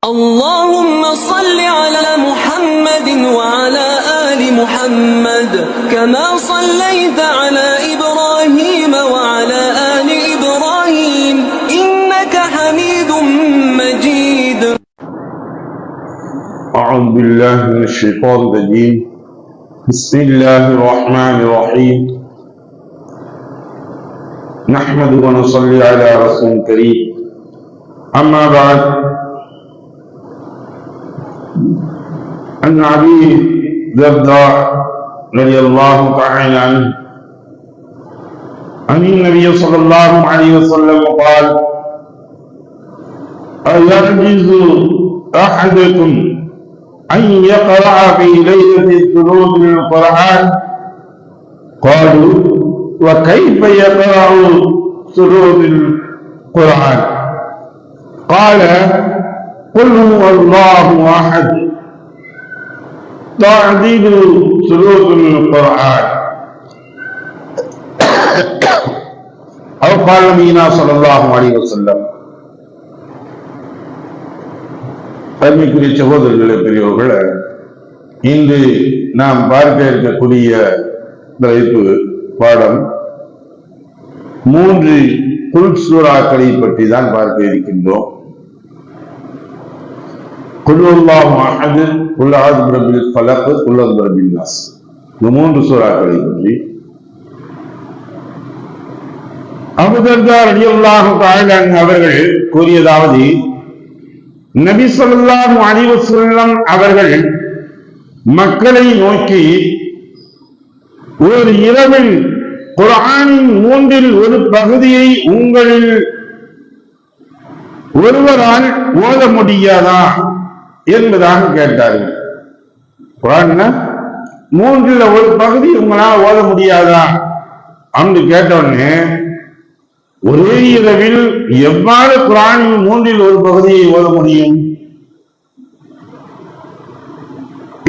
اللهم صل على محمد وعلى آل محمد كما صليت على إبراهيم وعلى آل إبراهيم إنك حميد مجيد. أعوذ بالله من الشيطان الرجيم. بسم الله الرحمن الرحيم. نحمد ونصلي على رسول الكريم. أما بعد، عن أبي الدرداء رضي الله تعالى عنه عن النبي صلى الله عليه وسلم قال: أيعجز أحدكم أن يقرأ في ليلة ثلث القرآن؟ قالوا: وكيف يقرأ ثلث القرآن؟ قال: قل هو الله أحد تعديل ثلث القرآن، أو قال نبينا صلى الله عليه وسلم. அருமைக்குரிய சகோதரர்களே, பெரியவர்களே, இன்று நாம் பார்க்க இருக்கக்கூடிய தலைப்பு பாடம் 3 குல் சூறாக்களை பற்றி தான் பார்க்க இருக்கின்றோம். குல் அல்லாஹு அஹத், குல் அஊது பிரப்பில் ஃபலக், குல் அஊது பிரப்பின் நாஸ், இந்த 3 சூறாக்களை பற்றி அபூ தர்தா ரலியல்லாஹு தஆலா அன்ஹு அவர்கள் கூறியதாவது: நபி ஸல்லல்லாஹு அலைஹி வஸல்லம் அவர்கள் மக்களை நோக்கி, ஒரு இரவில் குர்ஆனின் 1/3 ஒரு பகுதியை உங்களில் ஒருவரால் ஓத முடியாதா என்பதாக கேட்டார்கள். குர்ஆன்ல 1/3 ஒரு பகுதி உங்களால் ஓத முடியாதா அப்படின்னு கேட்டவுடனே, ஒரே இரவில் எவ்வாறு குர்ஆனின் 1/3 ஒரு பகுதியை ஓத முடியும்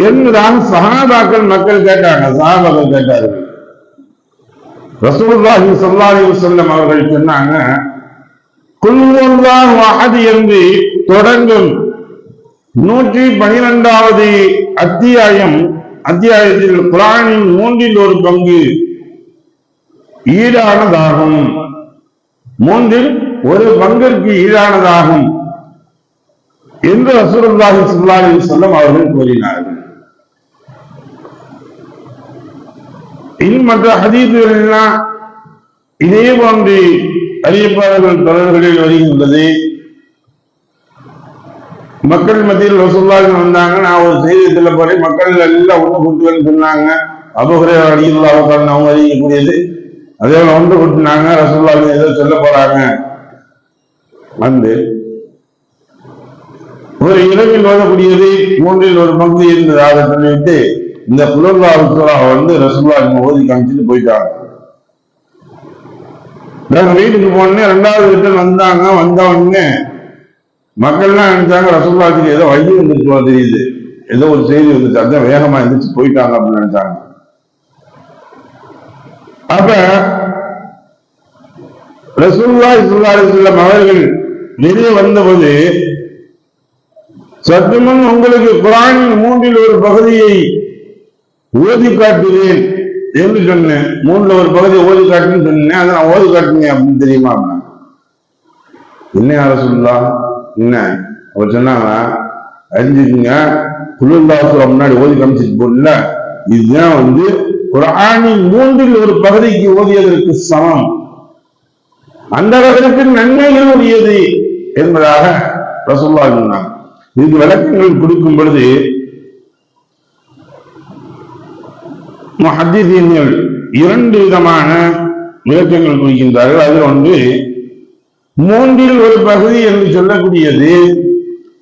என்பதாக சஹாபாக்கள் மக்கள் கேட்டாங்க. சஹாபாக்கள் கேட்டார்கள். ரசூலுல்லாஹி ஸல்லல்லாஹு அலைஹி வஸல்லம் அவர்கள் சொன்னாங்க, குல் ஹுவல்லாஹு அஹத் என்று தொடங்கும் 112வது அத்தியாயத்தில் குர்ஆனின் 1/3 ஒரு பங்கு ஈடானதாகும். 1/3 ஒரு பங்கிற்கு ஈடானதாகும் என்று ரசூலுல்லாஹி ஸல்லல்லாஹு அலைஹி வஸல்லம் அவர்கள் கூறினார்கள். மற்ற ஹதீஸ்களெல்லாம் இதே போன்று அறியப்பாளர்கள் தொடர்களில் வருகின்றது. மக்கள் மத்தியில் ரசூலுல்லாஹி வந்தாங்க. நான் ஒரு செய்தியத்துல போறேன், மக்கள் எல்லாம் ஒன்று கூட்டுவேன்னு சொன்னாங்க. அபூ ஹுரைரா ரலியல்லாஹு தஆலா அவங்க அறியக்கூடியது. அதே போல ஒன்று கூட்டினாங்க. ரசூலுல்லாஹி ஏதோ சொல்ல போறாங்க. வந்து ஒரு இரவில் ஓதக்கூடியது 1/3 ஒரு பகுதி இருந்ததாக சொல்லிவிட்டு இந்த குல் அல்லாஹு சூராவை வந்து ரசூலுல்லாஹி ஓதி காமிச்சிட்டு போயிட்டாங்க. நாங்க வீட்டுக்கு போனே 2வது ரிட்டர்ன் வந்தாங்க. வந்த உடனே மக்கள்லாம் நினைச்சாங்க ரசூலுல்லாஹிக்கு ஏதோ வழி வந்துட்டு தெரியுது, ஏதோ ஒரு செய்தி வந்துச்சு, அதான் வேகமா இருந்துச்சு போயிட்டாங்க அப்படின்னு நினைச்சாங்க. அப்ப ரசூலுல்லாஹி ஸல்லல்லாஹு அலைஹி வஸல்லம் அவர்கள் வெளியே வந்தபோது, சற்று முன் உங்களுக்கு குர்ஆனின் 1/3 ஒரு பகுதியை ஓதி காட்டுவேன் என்று சொன்னேன். 1/3 ஒரு பகுதியை ஓதி காட்டுன்னு சொன்னேன். அதை நான் ஓதி காட்டுனேன் அப்படின்னு தெரியுமா? என்ன யா ரசூலுல்லாஹ், என்ன அவர் சொன்னாங்க, அறிஞ்சுக்குங்க, குல் அல்லாஹு சூரா முன்னாடி ஓதி காமிச்சிட்டு போடல, இதுதான் வந்து குர்ஆனின் 1/3 ஒரு பகுதிக்கு ஓதியதற்கு சமம், அந்த அளவிற்கு நன்மைகள் உரியது என்பதாக ரசூலுல்லாஹ் சொன்னாங்க. இதுக்கு விளக்கங்கள் கொடுக்கும் பொழுது முஹத்திஸீன்கள் 2 விதமான விளக்கங்கள் கொடுக்கின்றார்கள். அதில் ஒன்று, 1/3 ஒரு பகுதி என்று சொல்லக்கூடியது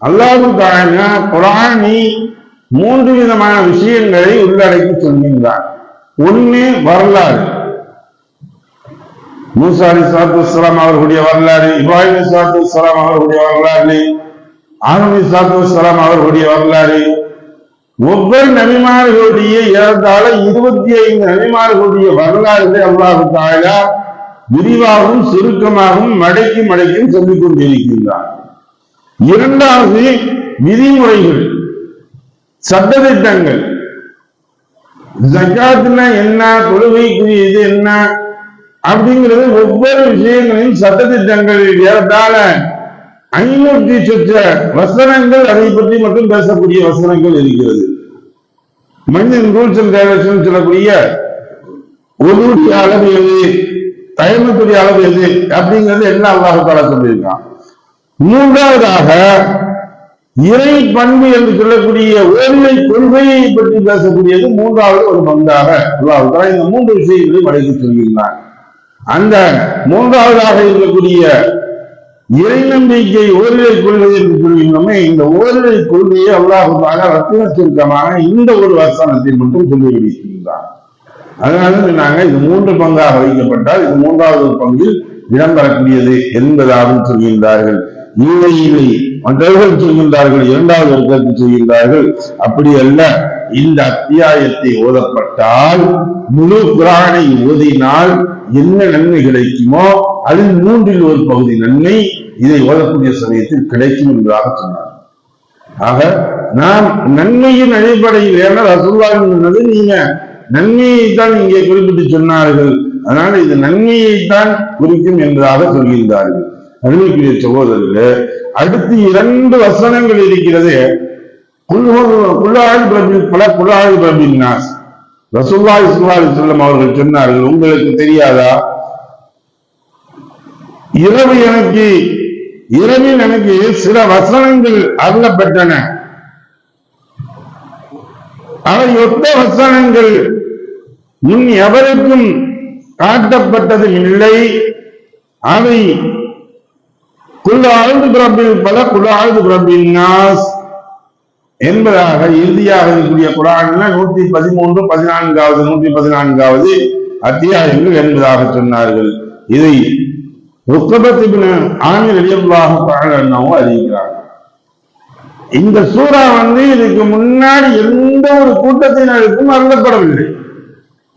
அல்லாஹ் தஆலா குர்ஆனி 3 விதமான விஷயங்களை உள்ளடக்கி சொல்கின்றார். ஒன்று, வரலாறு. மூசா அலைஹிஸ்ஸலாத்து வஸ்ஸலாம் அவர்களுடைய வரலாறு, இப்ராஹிம் அலைஹிஸ்ஸலாத்து வஸ்ஸலாம் அவர்களுடைய வரலாறு, ஆதம் அலைஹிஸ்ஸலாத்து வஸ்ஸலாம் அவர்களுடைய வரலாறு, ஒவ்வொரு நபிமார்களுடைய ஏறத்தாழ 25 நபிமார்களுடைய வரலாறுகளை அல்லாஹ் தஆலா விரிவாகவும் சுருக்கமாகவும் மடக்கி சொல்லிக் கொண்டிருக்கின்றார். இரண்டாவது, விதிமுறைகள், சட்டதிட்டங்கள். ஜகாத்னா என்ன, தொழுகைக்குரியது என்ன அப்படிங்கிறது ஒவ்வொரு விஷயங்களையும் சட்டதிட்டங்கள் ஏறத்தாழ 500 சொச்ச வசனங்கள் அதை பற்றி மட்டும் பேசக்கூடிய வசனங்கள் இருக்கிறது. மனிதன் ரூல்ஸ் அண்ட் ரெகுலேஷன் சொல்லக்கூடிய ஒருடைய அளவு எது, தயமத்துடைய அளவு எது அப்படிங்கிறது என்ன அல்லாஹ் தஆலா சொல்லியிருக்கான். மூன்றாவதாக இறை பண்பு என்று சொல்லக்கூடிய ஓரிரை கொள்கையை பற்றி பேசக்கூடியது மூன்றாவது ஒரு பங்காக அல்லாஹ் தஆலா இந்த 3 விஷயங்களை வழங்கி சொல்கிறான். அந்த மூன்றாவதாக இருக்கக்கூடிய இறை நம்பிக்கை ஓரிரை கொள்கை என்று சொல்கின்றோமே, இந்த ஓரிரை கொள்கையை அல்லாஹ் தஆலா ரத்தின சுருக்கமாக இந்த ஒரு வசனத்தில் மட்டும் சொல்லி வைக்கின்றான். அதனால நாங்க இது 3 பங்காக வைக்கப்பட்டால் இது மூன்றாவது பங்கில் இடம்பெறக்கூடியது என்பதாகவும் சொல்கின்றார்கள். இல்லை இல்லை, மற்றவர்கள் சொல்கின்றார்கள் இரண்டாவது வர்க்கத்தை சொல்கின்றார்கள். அப்படி அல்ல, இந்த அத்தியாயத்தை ஓதப்பட்டால் முழு குர்ஆனை ஓதினால் என்ன நன்மை கிடைக்குமோ அதில் 3ல் ஒரு பகுதி நன்மை இதை ஓதக்கூடிய சமயத்தில் கிடைக்கும் என்பதாக சொன்னார். ஆக நாம் நன்மையின் அடிப்படையில், ஏன்னா ரசூலுல்லாஹ் சொன்னது நீங்க நன்மையைத்தான் இங்கே குறிப்பிட்டு சொன்னார்கள், அதனால இது நன்மையைத்தான் குறிக்கும் என்பதாக சொல்கின்றார்கள். அருமைக்குரிய சகோதரர்களே, அடுத்து 2 வசனங்கள் இருக்கிறது. ரசூலுல்லாஹி ஸல்லல்லாஹு அலைஹி வஸல்லம் அவர்கள் சொன்னார்கள், உங்களுக்கு தெரியாதா, இரவில் எனக்கு சில வசனங்கள் அருளப்பட்டன, அவை ஒத்த வசனங்கள் முன் எவருக்கும் காட்டப்பட்டது இல்லை. அவை குல் அஊது பிரப்பில் ஃபலக், குல் அஊது பிரப்பின் நாஸ் என்பதாக இறுதியாக இருக்கக்கூடிய குர்ஆன்ல 113, 14வது 114வது அத்தியாயங்கள் என்பதாக சொன்னார்கள். இதை உக்பத் இப்னு ஆமிர் ரலியல்லாஹு தஆலா அன்ஹு அறிவிக்கிறார்கள். இந்த சூரா இதுக்கு முன்னாடி எந்த ஒரு கூட்டத்தினருக்கும் அருளப்படவில்லை,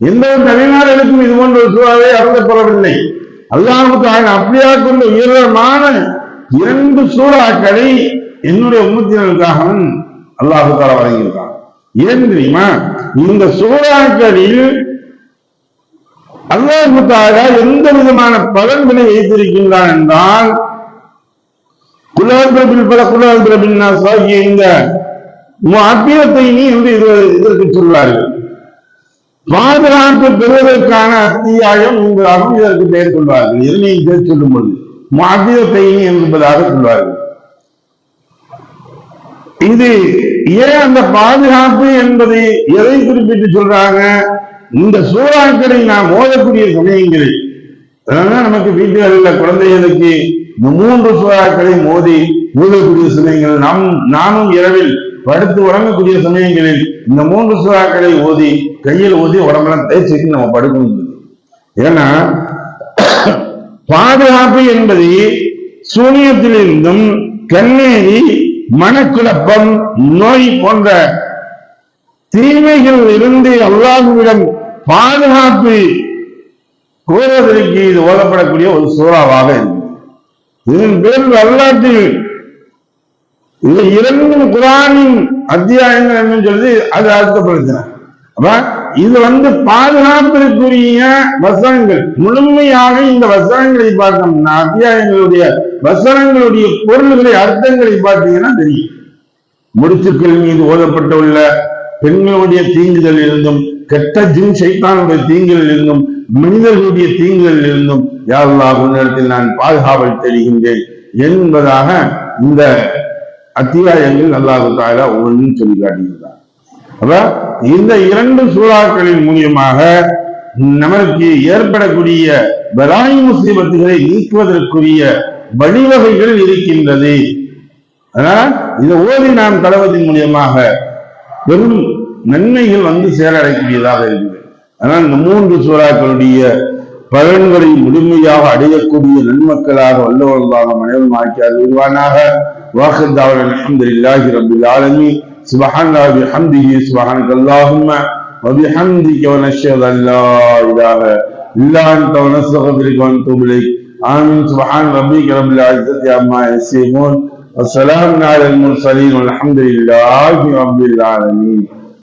எந்த ஒரு நபிமார்களுக்கும் இது போன்ற ஒரு சூறாவே அருளப்படவில்லை. அல்லாஹ் தஆலா அப்படியா கொண்ட உயர்தரமான 2 சூறாக்களை என்னுடைய உம்மத்தினருக்காக அல்லாஹ் தஆலா வழங்கியிருக்கான். ஏன் தெரியுமா, இந்த சூறாக்களில் அல்லாஹ் தஆலா எந்த விதமான பலன்களை வைத்திருக்கின்றான் என்றால், குல் அஊது பிரப்பில் ஃபலக், குல் அஊது பிரப்பின் நாஸ் ஆகிய இந்த முஅத்தியத்தைனி என்று இதற்கு சொல்வார்கள். பாதுகாப்பு பெறுவதற்கான அத்தியாயம் என்பதாகவும் இதற்கு பெயர் கொள்வார்கள். இதனையும் சேர்த்து சொல்லும்போது முஅத்தியத்தைனி என்பதாக சொல்வார்கள். இது ஏன் அந்த பாதுகாப்பு என்பதை எதை குறிப்பிட்டு சொல்றாங்க, இந்த சூறாக்களை நாம் ஓதக்கூடிய சமயங்களில், அதனால நமக்கு வீட்டுகளில் குழந்தைகளுக்கு இந்த 3 சூறாக்களை ஓதக்கூடிய சமயங்கள், நாமும் இரவில் படுத்து உறங்கக்கூடிய சமயங்களில் இந்த 3 சூறாக்களை கையில் ஓதி உடம்பெல்லாம் தேய்ச்சிட்டு நம்ம படுக்கணும். ஏன்னா பாதுகாப்பு என்பது சூனியத்திலிருந்தும், கண்ணேறி, மனக்குழப்பம், நோய் போன்ற தீமைகள் இருந்து அல்லாஹ்விடம் பாதுகாப்பு கோருவதற்கு இது ஓதப்படக்கூடிய ஒரு சூறாவாக இருக்கு. இதன் பேரில் வரலாற்றில் இது 2 குர்ஆனின் அத்தியாயங்கள் என்னன்னு சொல்லி அது அர்த்தப்படுத்தின. அப்ப இது பாதுகாப்பிற்குரிய வசனங்கள். முழுமையாக இந்த வசனங்களை பார்த்தோம்னா, அத்தியாயங்களுடைய வசனங்களுடைய பொருள்களை, அர்த்தங்களை பார்த்தீங்கன்னா தெரியும். முடிச்சுக்கள் மீது ஓதப்பட்டுள்ள பெண்களுடைய தீங்குதல் இருந்தும், கெட்ட ஜின் ஷைத்தானுடைய தீங்குகளில் இருந்தும், மனிதர்களுடைய தீங்குகளில் இருந்தும் யா அல்லாஹ் உன்னிடத்தில் நான் பாதுகாவல் தெரிகின்றேன் என்பதாக இந்த அத்தியாயங்கள் அல்லாஹ் தஆலா ஒவ்வொன்றும் சொல்லி காட்டுகிறார். அப்ப இந்த 2 சூறாக்களின் மூலியமாக நமக்கு ஏற்படக்கூடிய பலாய் முசீபத்துகளை நீக்குவதற்குரிய வழிவகைகள் இருக்கின்றது. அதனால் இதை ஓதி நாம் தலவத்தின் மூலியமாக பெரும் நன்மைகள் சேரடையக்கூடியதாக இருக்குது. அதனால் இந்த 3 சூறாக்களுடைய பலன்களை முழுமையாக அடையக்கூடிய நன்மக்களாக வல்லவர்களாக மனைவன் ஆக்கி அருள்வானாக. வாஹிர் தஅவானா அல்ஹம்துலில்லாஹி ரப்பில் ஆலமீன். சுப்ஹானல்லாஹி வபிஹம்திஹி, சுப்ஹானக அல்லாஹும்ம வபிஹம்திக வநஷ்ஹது அன் லா இலாஹ இல்லா அன்த வநஸ்தக்ஃபிருக வநதூபு இலைக். ஆமீன். சுப்ஹான ரப்பிக ரப்பில் இஸ்ஸத்தி அம்மா யசிஃபூன். والسلام على المرسلين والحمد لله رب العالمين.